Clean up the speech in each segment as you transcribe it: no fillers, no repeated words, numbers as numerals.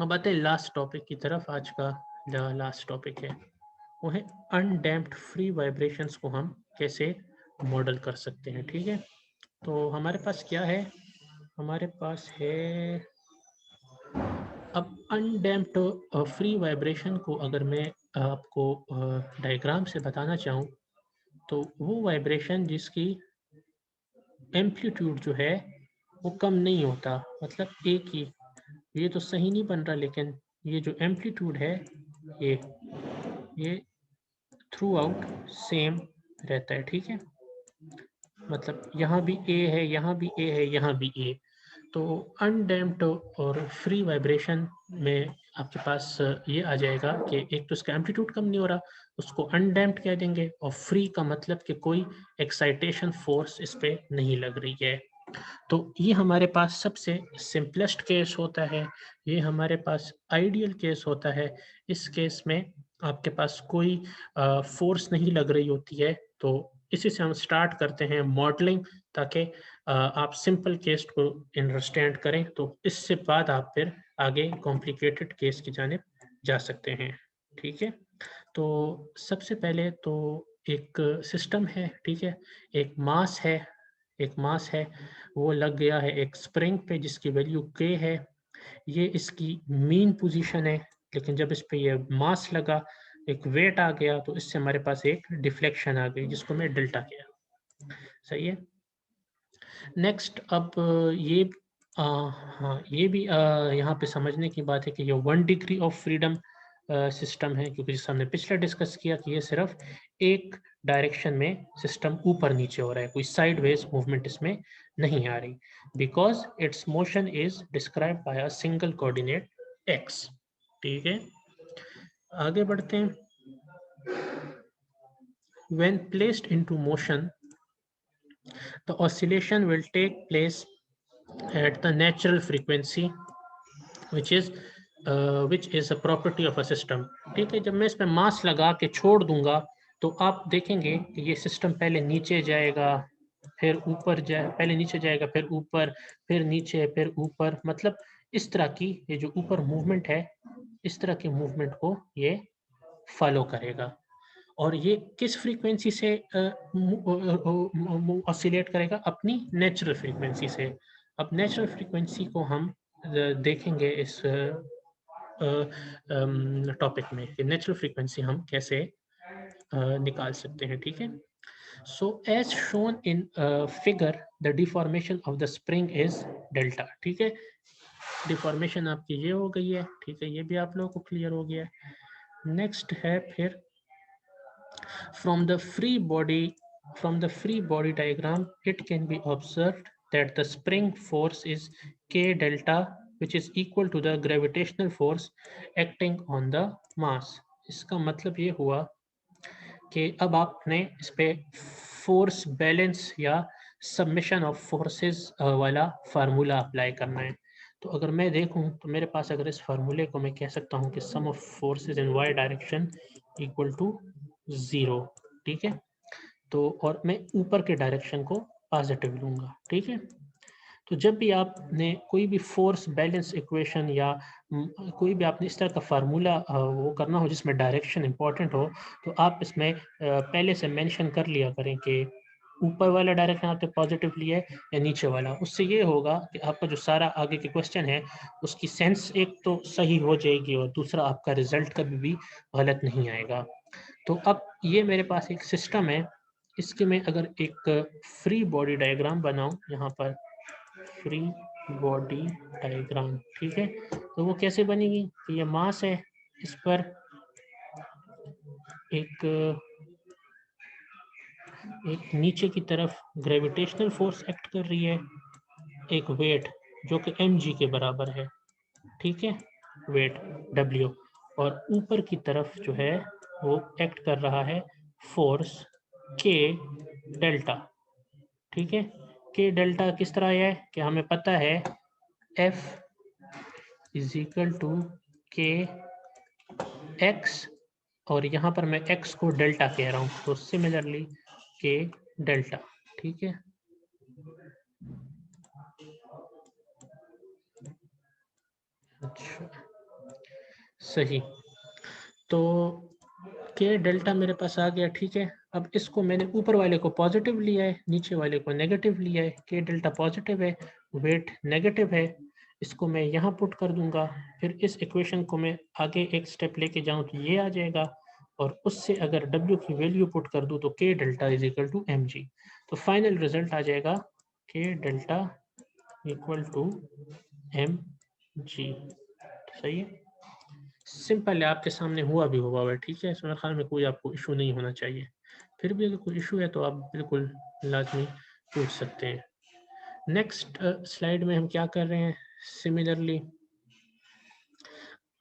अब आते हैं लास्ट टॉपिक की तरफ। आज का जो लास्ट टॉपिक है वो है अनडैम्प्ड फ्री वाइब्रेशंस को हम कैसे मॉडल कर सकते हैं। ठीक है, तो हमारे पास क्या है, हमारे पास है अब अनडैम्प्ड फ्री वाइब्रेशन को अगर मैं आपको डायग्राम से बताना चाहूँ तो वो वाइब्रेशन जिसकी एम्पलीट्यूड जो है वो कम नहीं होता, मतलब एक ही, ये तो सही नहीं बन रहा, लेकिन ये जो एम्पलीट्यूड है ये ये थ्रू आउट सेम रहता है। ठीक है, मतलब यहाँ भी ए है, यहाँ भी ए है, यहाँ भी ए। तो अनडैम्प्ड और फ्री वाइब्रेशन में आपके पास ये आ जाएगा कि एक तो इसका एम्पलीट्यूड कम नहीं हो रहा, उसको अनडैम्प्ड कह देंगे, और फ्री का मतलब कि कोई एक्साइटेशन फोर्स इस पे नहीं लग रही है। तो ये हमारे पास सबसे सिंपलेस्ट केस होता है, ये हमारे पास आइडियल केस होता है। इस केस में आपके पास कोई फोर्स नहीं लग रही होती है। तो इसी से हम स्टार्ट करते हैं मॉडलिंग, ताकि आप सिंपल केस को अंडरस्टैंड करें, तो इससे बाद आप फिर आगे कॉम्प्लिकेटेड केस की जानिब जा सकते हैं। ठीक है, तो सबसे पहले तो एक सिस्टम है, ठीक है, एक मास है, एक मास है, वो लग गया है एक स्प्रिंग पे जिसकी वैल्यू k है। ये इसकी मीन पोजीशन है, लेकिन जब इस पे ये मास लगा, एक वेट आ गया, तो इससे हमारे पास एक डिफ्लेक्शन आ गई जिसको मैं डेल्टा किया। सही है। नेक्स्ट अब ये हाँ, ये भी यहाँ पे समझने की बात है कि ये 1 डिग्री ऑफ फ्रीडम सिस्टम है, क्योंकि जैसे हमने पिछले डिस्कस किया कि ये सिर्फ एक डायरेक्शन में सिस्टम ऊपर नीचे हो रहा है, कोई साइडवेज मूवमेंट इसमें नहीं आ रही, because it's motion is describe by a single coordinate x. ठीक है, आगे बढ़ते हैं। When placed into motion, the oscillation will take place at the natural frequency which is a property of a system। ठीक है, जब मैं इस पे मास लगा के छोड़ दूंगा तो आप देखेंगे कि ये सिस्टम पहले नीचे जाएगा, फिर ऊपर जाए, पहले नीचे जाएगा, फिर ऊपर, फिर नीचे, फिर ऊपर, मतलब इस तरह की ये जो ऊपर मूवमेंट है, इस तरह की मूवमेंट को ये फॉलो करेगा। और ये किस फ्रीक्वेंसी से ऑसिलेट करेगा? अपनी नेचुरल फ्रीक्वेंसी से। अब नेचुरल फ्रीक्वेंसी को हम देखेंगे इस टॉपिक में कि नेचुरल फ्रीक्वेंसी हम कैसे निकाल सकते हैं। ठीक है, so as shown in figure the deformation of the spring is delta. ठीक है, डिफॉर्मेशन आपकी ये हो गई है। ठीक है, ये भी आप लोगों को क्लियर हो गया है। नेक्स्ट है फिर From the free body diagram, it can be observed that the spring force is K delta, which is equal to the gravitational force acting on the mass। इसका मतलब ये हुआ कि अब आपने इस पे फोर्स बैलेंस या सबमिशन ऑफ फोर्सेस वाला फार्मूला अप्लाई करना है। तो अगर मैं देखूं तो मेरे पास अगर इस फार्मूले को मैं कह सकता हूं कि sum of forces in Y direction equal to 0। ठीक है, तो और मैं ऊपर के डायरेक्शन को पॉजिटिव लूंगा। ठीक है, तो जब भी आपने कोई भी फोर्स बैलेंस इक्वेशन या कोई भी आपने इस तरह का फार्मूला वो करना हो जिसमें डायरेक्शन इंपॉर्टेंट हो, तो आप इसमें पहले से मेंशन कर लिया करें कि ऊपर वाला डायरेक्शन आपने पॉजिटिव लिया है या नीचे वाला। उससे ये होगा कि आपका जो सारा आगे के क्वेश्चन है उसकी सेंस एक तो सही हो जाएगी, और दूसरा आपका रिजल्ट कभी भी गलत नहीं आएगा। तो अब ये मेरे पास एक सिस्टम है, इसके मैं अगर एक फ्री बॉडी डायग्राम बनाऊं, यहाँ पर फ्री बॉडी डायग्राम। ठीक है, तो वो कैसे बनेगी कि ये मास है, इस पर एक नीचे की तरफ ग्रेविटेशनल फोर्स एक्ट कर रही है, एक वेट जो कि mg के बराबर है। ठीक है, वेट w, और ऊपर की तरफ जो है वो एक्ट कर रहा है फोर्स k डेल्टा। ठीक है, k डेल्टा किस तरह है कि हमें पता है F इज इक्वल टू के एक्स, और यहाँ पर मैं x को डेल्टा कह रहा हूँ, तो सिमिलरली के डेल्टा। ठीक है, अच्छा, सही। तो के डेल्टा मेरे पास आ गया, ठीक है। अब इसको मैंने ऊपर वाले को पॉजिटिव लिया है, नीचे वाले को नेगेटिव लिया है। के डेल्टा पॉजिटिव है, वेट नेगेटिव है, इसको मैं यहाँ पुट कर दूंगा। फिर इस इक्वेशन को मैं आगे एक स्टेप लेके जाऊँ तो ये आ जाएगा, और उससे अगर W की वैल्यू पुट कर दूँ तो K delta is equal to mg। तो फाइनल रिजल्ट आ जाएगा K delta equal to mg। सही है, सिंपल है, आपके सामने हुआ भी हुआ है, ठीक है। इसमें ख्याल में कोई आपको इशू नहीं होना चाहिए। फिर भी अगर कोई इशू है तो आप बिल्कुल लाजमी पूछ सकते हैं। नेक्स्ट स्लाइड में हम क्या कर रहे हैं सिमिलरली।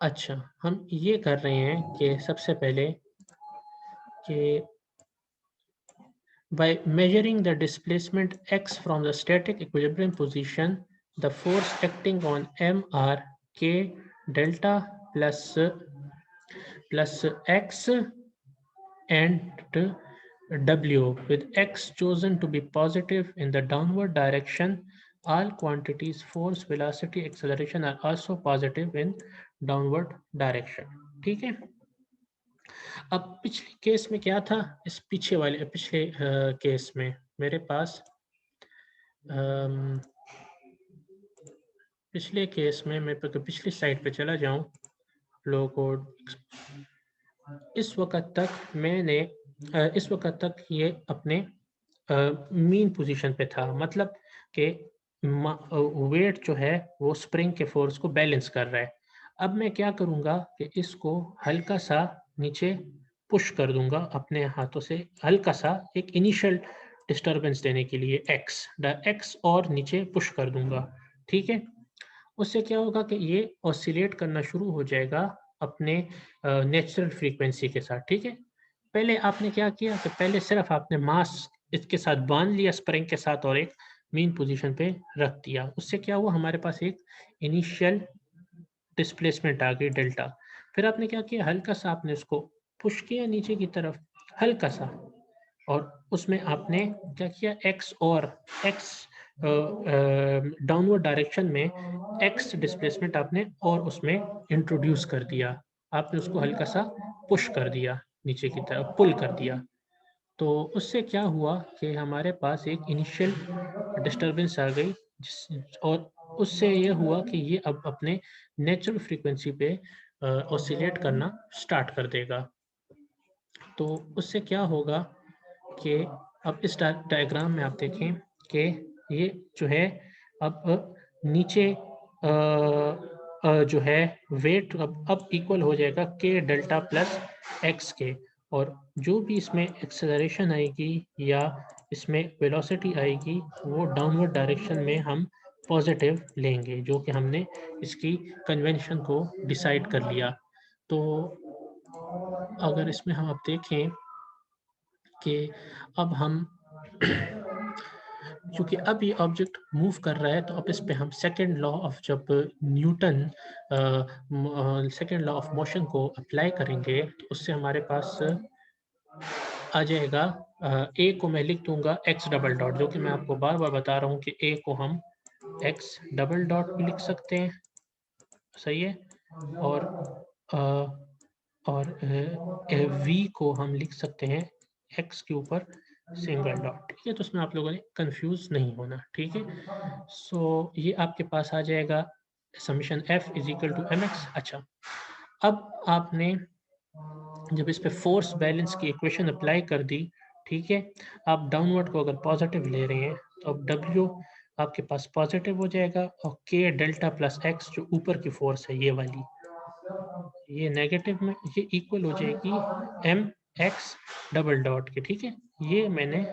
अच्छा, हम ये कर रहे हैं कि सबसे पहले कि by measuring the displacement x from the static equilibrium position, the force acting on m are k delta plus x and W with x chosen to be positive in the downward direction. All quantities force, velocity, acceleration are also positive in downward direction। ठीक है। अब पिछले case में क्या था, इस पीछे वाले पिछले केस में मेरे पास पिछले केस में मैं पिछली स्लाइड पे चला जाऊं लोगों को, इस वक्त तक मैंने इस वक्त तक ये अपने मीन पोजीशन पे था, मतलब कि वेट जो है वो स्प्रिंग के फोर्स को बैलेंस कर रहा है। अब मैं क्या करूँगा कि इसको हल्का सा नीचे पुश कर दूंगा अपने हाथों से, हल्का सा एक इनिशियल डिस्टरबेंस देने के लिए एक्स और नीचे पुश कर दूंगा, ठीक है। उससे क्या होगा कि ये ऑसिलेट करना शुरू हो जाएगा अपने नेचुरल फ्रीक्वेंसी के साथ, ठीक है। पहले आपने क्या किया कि पहले सिर्फ आपने मास इसके साथ बांध लिया स्प्रिंग के साथ और एक मीन पोजीशन पे रख दिया। उससे क्या हुआ, हमारे पास एक इनिशियल डिस्प्लेसमेंट आ गई डेल्टा। फिर आपने क्या किया, हल्का सा आपने उसको पुश किया नीचे की तरफ, हल्का सा, और उसमें आपने क्या किया, एक्स डाउनवर्ड डायरेक्शन में एक्स डिस्प्लेसमेंट आपने और उसमें इंट्रोड्यूस कर दिया। आपने उसको हल्का सा पुश कर दिया नीचे की तरफ, पुल कर दिया। तो उससे क्या हुआ कि हमारे पास एक इनिशियल डिस्टरबेंस आ गई, और उससे ये हुआ कि ये अब अपने नेचुरल फ्रीक्वेंसी पे ऑसिलेट करना स्टार्ट कर देगा। तो उससे क्या होगा कि अब इस डायग्राम में आप देखें कि ये जो है अब नीचे जो है वेट अब इक्वल हो जाएगा के डेल्टा प्लस एक्स के, और जो भी इसमें एक्सेलरेशन आएगी या इसमें वेलोसिटी आएगी वो डाउनवर्ड डायरेक्शन में हम पॉजिटिव लेंगे, जो कि हमने इसकी कन्वेंशन को डिसाइड कर लिया। तो अगर इसमें हम अब देखें कि अब हम क्योंकि अब ये ऑब्जेक्ट मूव कर रहा है, तो अब इस पे हम सेकंड लॉ ऑफ, जब Newton second law of motion को अप्लाई करेंगे तो उससे हमारे पास आ जाएगा, ए को मैं लिख दूंगा एक्स डबल डॉट, जो कि मैं आपको बार बार बता रहा हूँ कि ए को हम एक्स डबल डॉट भी लिख सकते हैं, सही है। और वी को हम लिख सकते हैं एक्स के ऊपर सिंगल डॉट, ठीक है। तो उसमें आप लोगों ने कंफ्यूज नहीं होना, ठीक है। सो ये आपके पास आ जाएगा summation F is equal to M X. अच्छा, अब आपने जब इस पे फोर्स बैलेंस की इक्वेशन अप्लाई कर दी, ठीक है, आप डाउनवर्ड को अगर पॉजिटिव ले रहे हैं तो अब डब्ल्यू आपके पास पॉजिटिव हो जाएगा, और के डेल्टा प्लस एक्स जो ऊपर की फोर्स है ये वाली, ये नेगेटिव में ये इक्वल हो जाएगी एम एक्स डबल डॉट के, ठीक है। ये मैंने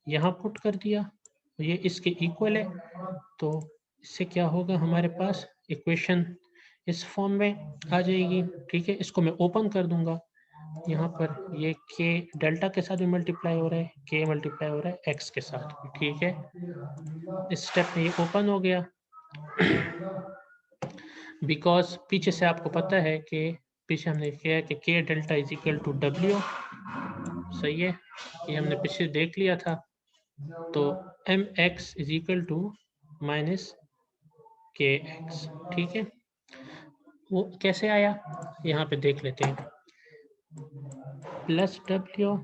यहाँ पुट कर दिया, ये इसके इक्वल है। तो इससे क्या होगा, हमारे पास इक्वेशन इस फॉर्म में आ जाएगी, ठीक है। इसको मैं ओपन कर दूंगा, यहाँ पर ये के डेल्टा के साथ भी मल्टीप्लाई हो रहा है, के मल्टीप्लाई हो रहा है एक्स के साथ भी, ठीक है। इस स्टेप में ये ओपन हो गया बिकॉज पीछे से आपको पता है कि पीछे हमने किया है कि K delta is equal to W, सही है, ये हमने पीछे देख लिया था। तो M X is equal to minus K X, ठीक है। वो कैसे आया यहाँ पे देख लेते हैं, plus W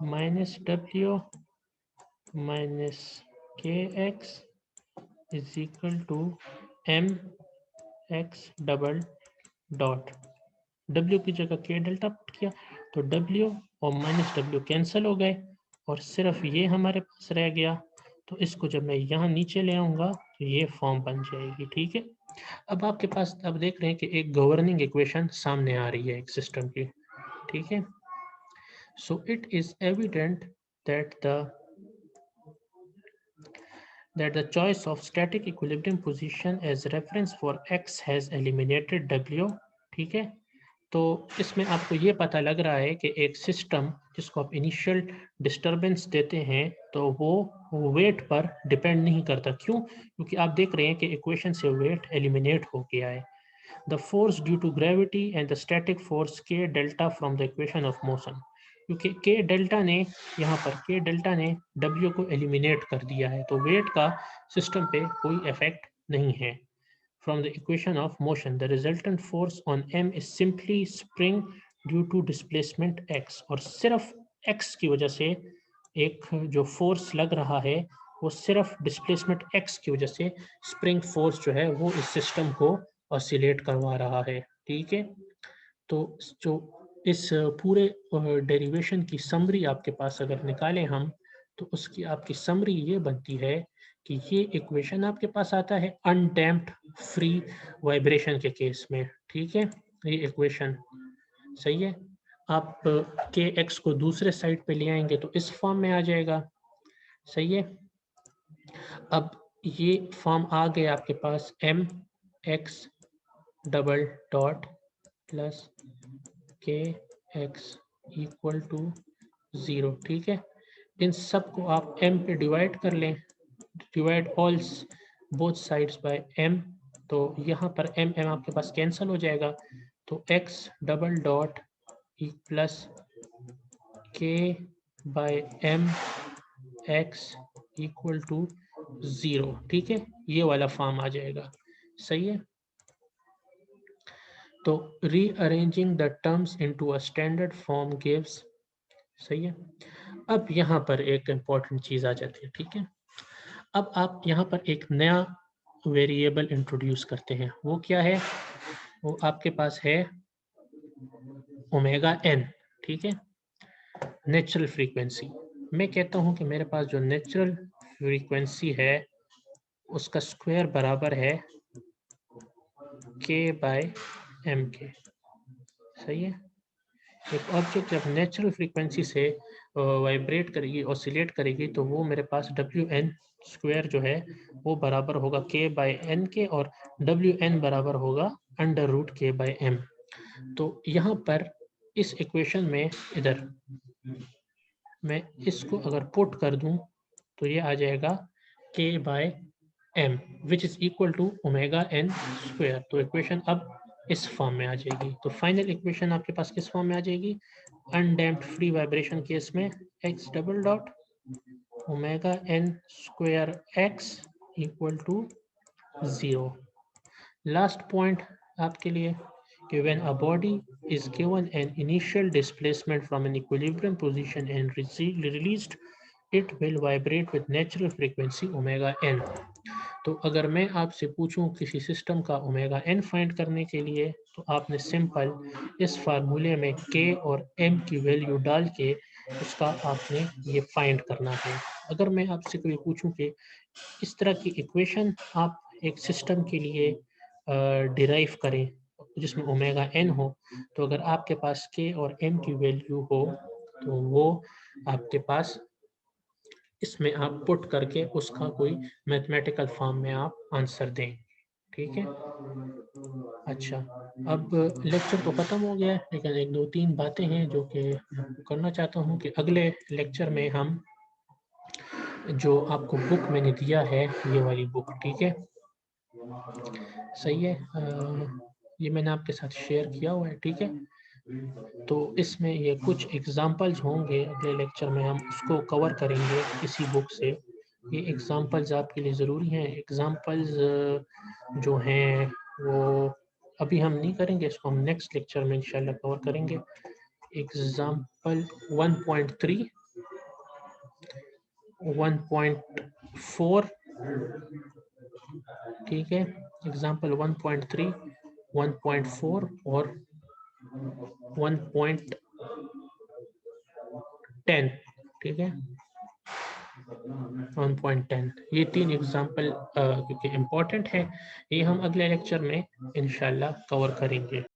minus W minus K X is equal to M X double dot, W की जगह के डेल्टा पुट किया तो W और माइनस W कैंसिल हो गए और सिर्फ ये हमारे पास रह गया। तो इसको जब मैं यहाँ नीचे ले आऊँगा तो ये फॉर्म बन जाएगी। ठीक है, अब आपके पास अब देख रहे हैं कि एक गवर्निंग इक्वेशन सामने आ रही है एक सिस्टम की। ठीक है, so it is evident that the choice of static equilibrium position as reference for x has eliminated W। ठीक है, तो इसमें आपको ये पता लग रहा है कि एक सिस्टम जिसको आप इनिशियल डिस्टरबेंस देते हैं तो वो वेट पर डिपेंड नहीं करता। क्यों? क्योंकि आप देख रहे हैं कि इक्वेशन से वेट एलिमिनेट हो गया है। The force due to gravity and the static force K delta from the equation of motion, क्योंकि के डेल्टा ने यहाँ पर के डेल्टा ने डब्ल्यू को एलिमिनेट कर दिया है, तो वेट का सिस्टम पे कोई इफेक्ट नहीं है। From the equation of motion, the resultant force on m is simply spring due to displacement x, और सिर्फ x की वजह से एक जो फोर्स लग रहा है वो सिर्फ डिस्प्लेसमेंट x की वजह से स्प्रिंग फोर्स जो है वो इस सिस्टम को ऑसिलेट करवा रहा है। ठीक है, तो जो इस पूरे डेरिवेशन की समरी आपके पास अगर निकालें हम तो उसकी आपकी समरी ये बनती है कि ये इक्वेशन आपके पास आता है अनडैम्प्ड फ्री वाइब्रेशन के केस में। ठीक है, ये इक्वेशन सही है। आप के एक्स को दूसरे साइड पे ले आएंगे तो इस फॉर्म में आ जाएगा। सही है, अब ये फॉर्म आ गया आपके पास M X double dot plus K X equal to 0। ठीक है, इन सब को आप m पे डिवाइड कर लें, divide all both sides by m, तो यहाँ पर m आपके पास कैंसिल हो जाएगा, तो x double dot plus K by m x equal to 0। ठीक है, ये वाला फॉर्म आ जाएगा। सही है, तो rearranging the terms into a standard form gives. सही है, अब यहाँ पर एक इम्पॉर्टेंट चीज़ आ जाती है। ठीक है, अब आप यहाँ पर एक नया वेरिएबल इंट्रोड्यूस करते हैं, वो क्या है? वो आपके पास है ओमेगा एन। ठीक है, नेचुरल फ्रीक्वेंसी। मैं कहता हूँ कि मेरे पास जो नेचुरल फ्रीक्वेंसी है उसका स्क्वायर बराबर है के बाय एम के। सही है, एक ऑब्जेक्ट जब नेचुरल फ्रीक्वेंसी से वाइब्रेट करेगी, ऑसिलेट करेगी, तो वो मेरे पास डब्ल्यू एन स्क्वायर जो है वो बराबर होगा के बाय एन के, और डब्ल्यू एन बराबर होगा अंडर रूट के बाय एम। तो यहाँ पर इस इक्वेशन में इधर मैं इसको अगर पुट कर दूं तो ये आ जाएगा K by M which is equal to omega N square. तो इक्वेशन अब इस फॉर्म में आ जाएगी। तो फाइनल इक्वेशन आपके पास किस फॉर्म में आ जाएगी? अनडैम्प्ड फ्री वाइब्रेशन केस में x double dot omega N square x equal to 0। Last point आपके लिए कि when a body is given an initial displacement from an equilibrium position and released, it will vibrate with natural frequency omega n। तो अगर मैं आपसे पूछूं किसी system का ओमेगा एन फाइंड करने के लिए, तो आपने सिंपल इस फार्मूले में के और एम की वैल्यू डाल के उसका आपने ये फाइंड करना है। अगर मैं आपसे कोई पूछूं कि इस तरह की इक्वेशन आप एक सिस्टम के लिए डिराइव करें जिसमें ओमेगा एन हो, तो अगर आपके पास के और एम की वैल्यू हो तो वो आपके पास इसमें आप पुट करके उसका कोई मैथमेटिकल फॉर्म में आप आंसर दें। ठीक है, अच्छा, अब लेक्चर तो ख़त्म हो गया है, लेकिन एक दो तीन बातें हैं जो कि करना चाहता हूँ कि अगले लेक्चर में हम जो आपको बुक मैंने दिया है, ये वाली बुक, ठीक है, सही है, ये मैंने आपके साथ शेयर किया हुआ है। ठीक है, तो इसमें ये कुछ एग्जाम्पल्स होंगे, अगले लेक्चर में हम उसको कवर करेंगे इसी बुक से। ये एग्जाम्पल्स आपके लिए ज़रूरी हैं। एग्जाम्पल्स जो हैं वो अभी हम नहीं करेंगे, इसको हम नेक्स्ट लेक्चर में इंशाल्लाह कवर करेंगे। एग्जाम्पल 1.3, 1.4, ठीक है, एग्जाम्पल 1.3, 1.4 और 1.10, ठीक है, 1.10, ये 3 एग्जाम्पल क्योंकि इम्पोर्टेंट है, ये हम अगले लेक्चर में इंशाल्लाह कवर करेंगे।